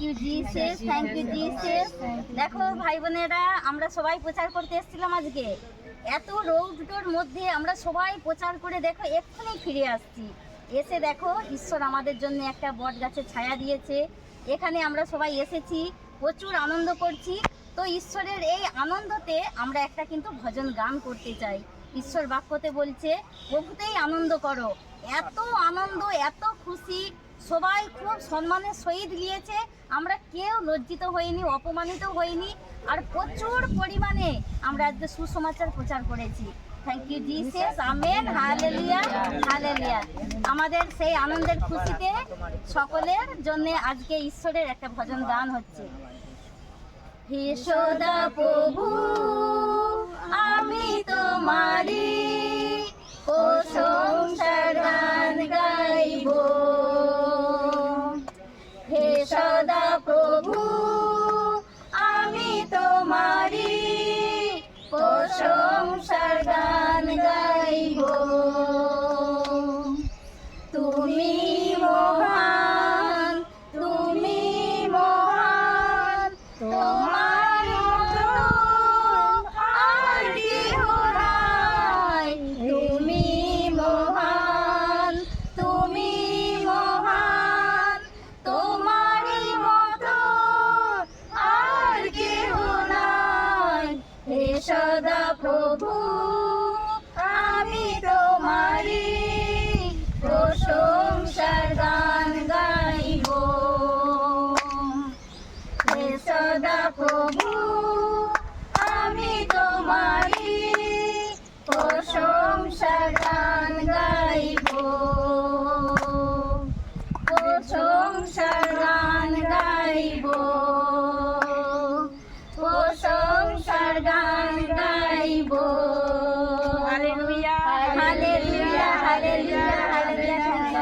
You Jesus, thank you Jesus. দেখো ভাই বোনেরা, আমরা সবাই প্রচার করতে এসেছিলাম আজকে। এত রৌদ্রের মধ্যে আমরা সবাই প্রচার করে দেখো এক্ষুনি ফিরে আসছি। এসে দেখো ঈশ্বর আমাদের জন্য একটা বট গাছের ছায়া দিয়েছে। এখানে আমরা সবাই এসেছি, প্রচুর আনন্দ করছি। তো ঈশ্বরের এই আনন্দতে আমরা একটা কিন্তু ভজন গান করতে চাই। ঈশ্বর বাক্যতে বলছে প্রভুতেই আনন্দ করো। এত আনন্দ, এত খুশি, সবাই খুব সম্মানের সহিত নিয়েছে। আমরা কেউ লজ্জিত হইনি, অপমানিত হইনি। আর প্রচুর পরিমাণে আমরা আজকে সুসমাচার প্রচার করেছি। Thank you Jesus, amen, hallelujah, hallelujah. আমাদের সেই আনন্দের খুশিতে সকলের জন্য আজকে ঈশ্বরের একটা ভজন গান হচ্ছে। হে সদা প্রভু আমি তোমারি প্রশংসার গান গাইব। হে সদা প্রভু আমি তোমারি প্রশংসার গান গাইব। তুমি মহান, তুমি মহান, তোমার মতো আর কেহ নাই। তুমি মহান, তুমি মহান, তোমারই মতো আর কেহ নাই। হে সদা প্রভু আমি তোমারি প্রশংসার গান গাইব। হে সদা প্রভু আমি তোমারি প্রশংসার গান গাইব। প্রশংসার গান গাইব, প্রশংসার গান গাইব। Hallelujah, hallelujah.